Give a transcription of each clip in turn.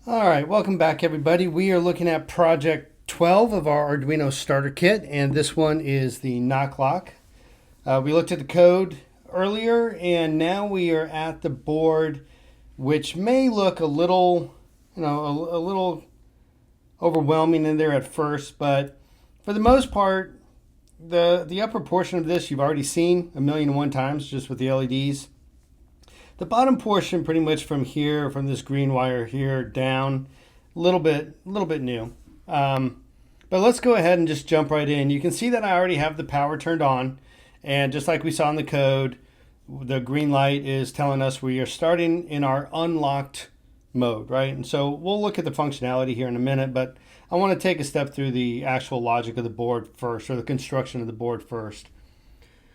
All right, welcome back everybody. We are looking at project 12 of our Arduino Starter Kit, and this one is the knock lock. We looked at the code earlier, and now we are at the board, which may look a little, a little overwhelming in there at first, but for the most part, the upper portion of this you've already seen 1,000,001 times just with the LEDs. The bottom portion, pretty much from here, from this green wire here down, a little bit new. But let's go ahead and just jump right in. You can see that I already have the power turned on, and just like we saw in the code, the green light is telling us we are starting in our unlocked mode, right? And so we'll look at the functionality here in a minute, but I want to take a step through the actual logic of the board first, or the construction of the board first.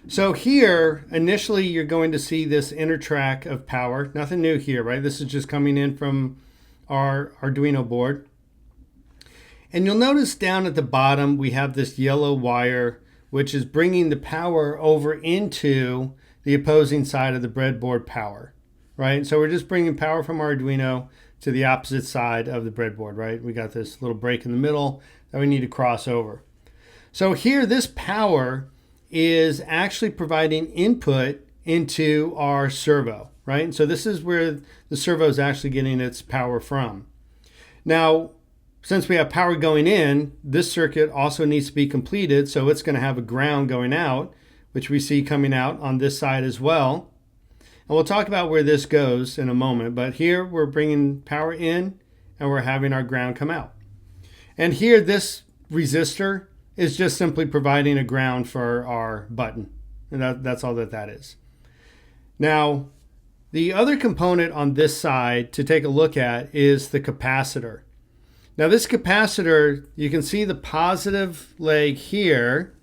So here, initially, you're going to see this inner track of power. Nothing new here, right? This is just coming in from our Arduino board. And you'll notice down at the bottom, we have this yellow wire, which is bringing the power over into the opposing side of the breadboard power, right? So we're just bringing power from our Arduino to the opposite side of the breadboard, right? We got this little break in the middle that we need to cross over. So here, this power is actually providing input into our servo, right? And so this is where the servo is actually getting its power from. Now, since we have power going in, this circuit also needs to be completed, so it's going to have a ground going out, which we see coming out on this side as well. And we'll talk about where this goes in a moment, but here we're bringing power in and we're having our ground come out. And here, this resistor is just simply providing a ground for our button. And that's all that is. Now, the other component on this side to take a look at is the capacitor. Now, this capacitor, you can see the positive leg here.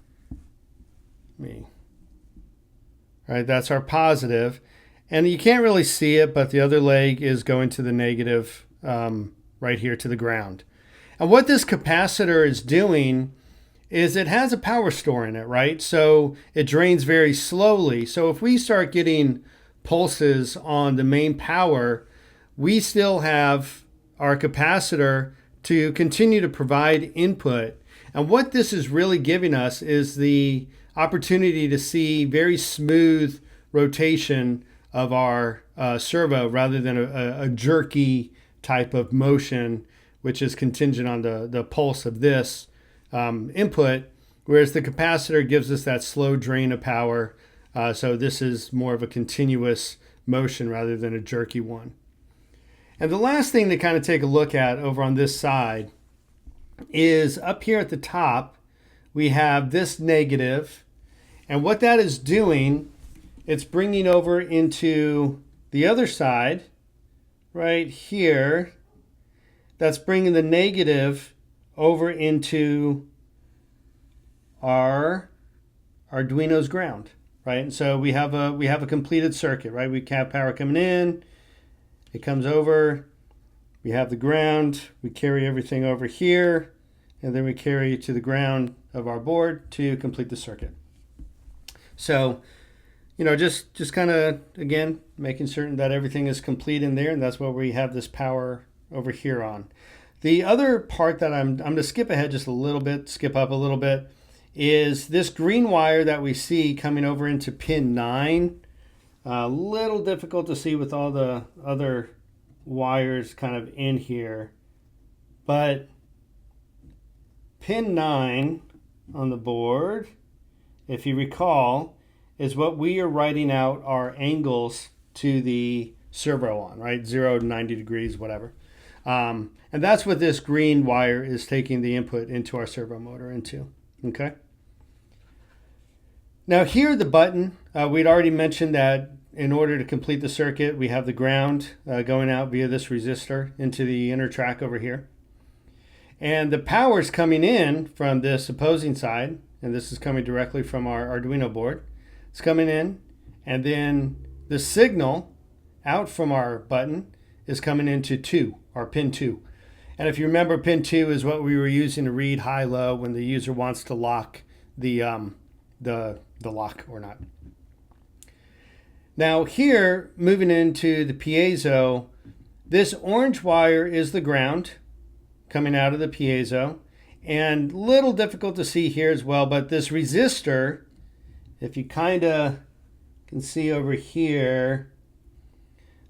Right, that's our positive. And you can't really see it, but the other leg is going to the negative right here to the ground. And what this capacitor is doing is it has a power store in it, right? So it drains very slowly. So if we start getting pulses on the main power, we still have our capacitor to continue to provide input. And what this is really giving us is the opportunity to see very smooth rotation of our servo rather than a jerky type of motion, which is contingent on the pulse of this input, whereas the capacitor gives us that slow drain of power. So this is more of a continuous motion rather than a jerky one. And the last thing to kind of take a look at over on this side is up here at the top, we have this negative. And what that is doing, it's bringing over into the other side right here. That's bringing the negative over into our Arduino's ground, right? And so we have a completed circuit, right? We have power coming in, it comes over, we have the ground, we carry everything over here, and then we carry it to the ground of our board to complete the circuit. So, just kind of, again, making certain that everything is complete in there, and that's what we have this power over here on. The other part that I'm going to skip ahead just a little bit, skip up a little bit, is this green wire that we see coming over into pin 9. A little difficult to see with all the other wires kind of in here. But pin 9 on the board, if you recall, is what we are writing out our angles to the servo on, right? 0 to 90 degrees, whatever. And that's what this green wire is taking the input into our servo motor into, okay? Now here, the button, we'd already mentioned that in order to complete the circuit, we have the ground going out via this resistor into the inner track over here. And the power is coming in from this opposing side, and this is coming directly from our Arduino board. It's coming in, and then the signal out from our button is coming into 2, our pin 2. And if you remember, pin 2 is what we were using to read high-low when the user wants to lock the lock or not. Now here, moving into the piezo, This orange wire is the ground coming out of the piezo, and little difficult to see here as well, but this resistor, if you kind of can see over here,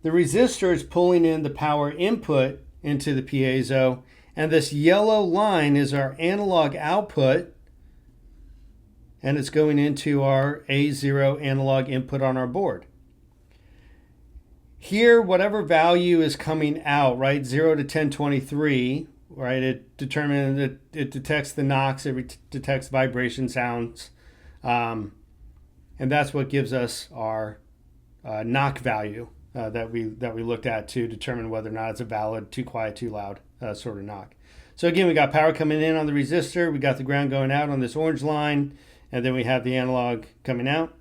the resistor is pulling in the power input into the piezo, and this yellow line is our analog output, and it's going into our A0 analog input on our board. Here, whatever value is coming out, right, 0 to 1023, right, it detects the knocks, it detects vibration sounds, and that's what gives us our knock value that we looked at to determine whether or not it's a valid, too quiet, too loud sort of knock. So again, we got power coming in on the resistor, we got the ground going out on this orange line, and then we have the analog coming out.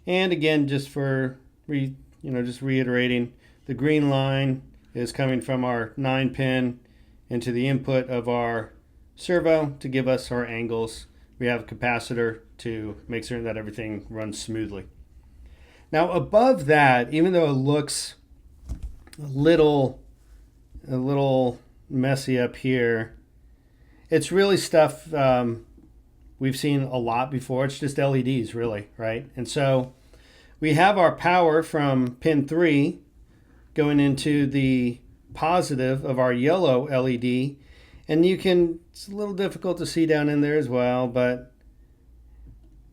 And again, just for just reiterating, the green line is coming from our 9-pin into the input of our servo to give us our angles. We have a capacitor to make certain that everything runs smoothly. Now above that, even though it looks a little messy up here, it's really stuff we've seen a lot before. It's just LEDs really, right? And so we have our power from pin 3 going into the positive of our yellow LED, and it's a little difficult to see down in there as well, but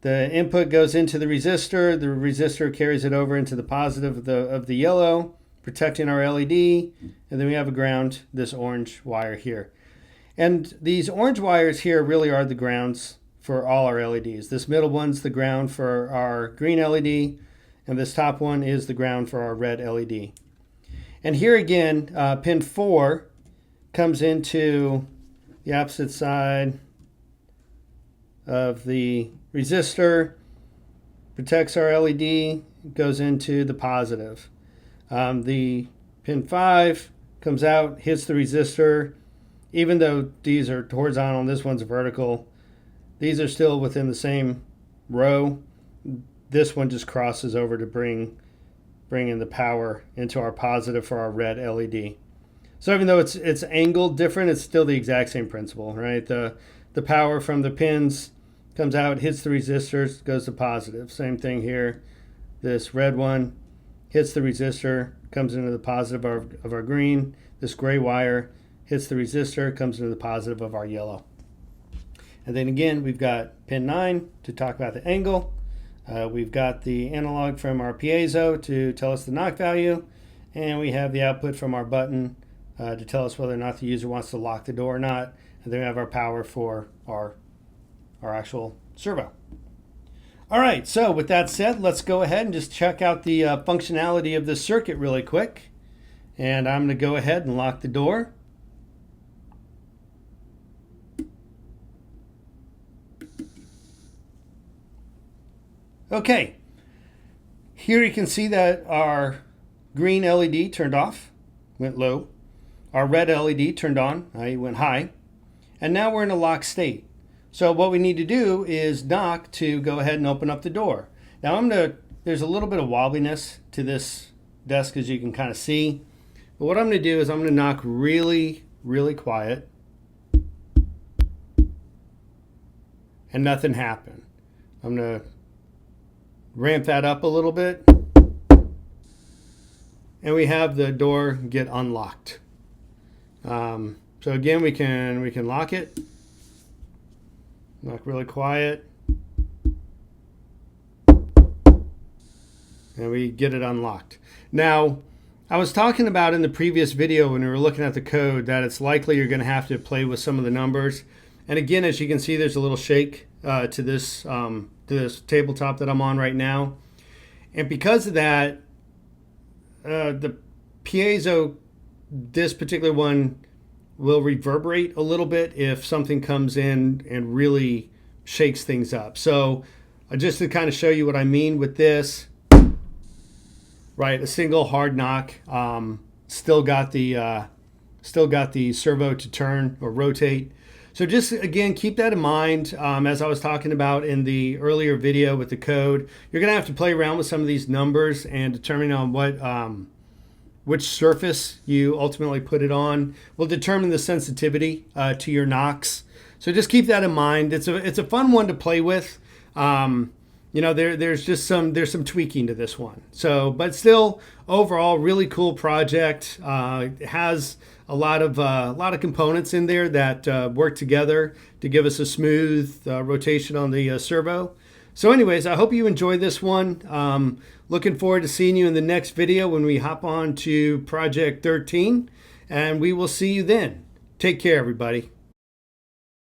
the input goes into the resistor carries it over into the positive of the yellow, protecting our LED, and then we have a ground, this orange wire here. And these orange wires here really are the grounds for all our LEDs. This middle one's the ground for our green LED, and this top one is the ground for our red LED. And here again, pin 4 comes into the opposite side of the resistor, protects our LED, goes into the positive. The pin 5 comes out, hits the resistor. Even though these are horizontal and this one's vertical, these are still within the same row. This one just crosses over to bring in the power into our positive for our red LED. So even though it's angled different, it's still the exact same principle, right? The power from the pins comes out, hits the resistors, goes to positive. Same thing here. This red one hits the resistor, comes into the positive of our green. This gray wire hits the resistor, comes into the positive of our yellow. And then again, we've got pin 9 to talk about the angle. We've got the analog from our piezo to tell us the knock value. And we have the output from our button to tell us whether or not the user wants to lock the door or not. And then we have our power for our actual servo. All right, so with that said, let's go ahead and just check out the functionality of this circuit really quick. And I'm going to go ahead and lock the door. Okay, here you can see that our green LED turned off, went low. Our red LED turned on, went high. And now we're in a locked state. So what we need to do is knock to go ahead and open up the door. Now there's a little bit of wobbliness to this desk, as you can kind of see. But what I'm going to do is I'm going to knock really, really quiet. And nothing happened. I'm going to ramp that up a little bit. And we have the door get unlocked. So again, we can lock it. Knock really quiet. And we get it unlocked. Now, I was talking about in the previous video when we were looking at the code that it's likely you're going to have to play with some of the numbers. And again, as you can see, there's a little shake to this tabletop that I'm on right now. And because of that, the piezo, this particular one, will reverberate a little bit if something comes in and really shakes things up. So just to kind of show you what I mean with this, right, a single hard knock, still got the servo to turn or rotate. So just again, keep that in mind. As I was talking about in the earlier video with the code, you're gonna have to play around with some of these numbers and determine on which surface you ultimately put it on will determine the sensitivity to your knocks. So just keep that in mind. It's a fun one to play with. You know, there's some tweaking to this one. So, but still, overall, really cool project. It has a lot of components in there that work together to give us a smooth rotation on the servo. So anyways, I hope you enjoyed this one. Looking forward to seeing you in the next video when we hop on to project 13, and we will see you then. Take care, everybody.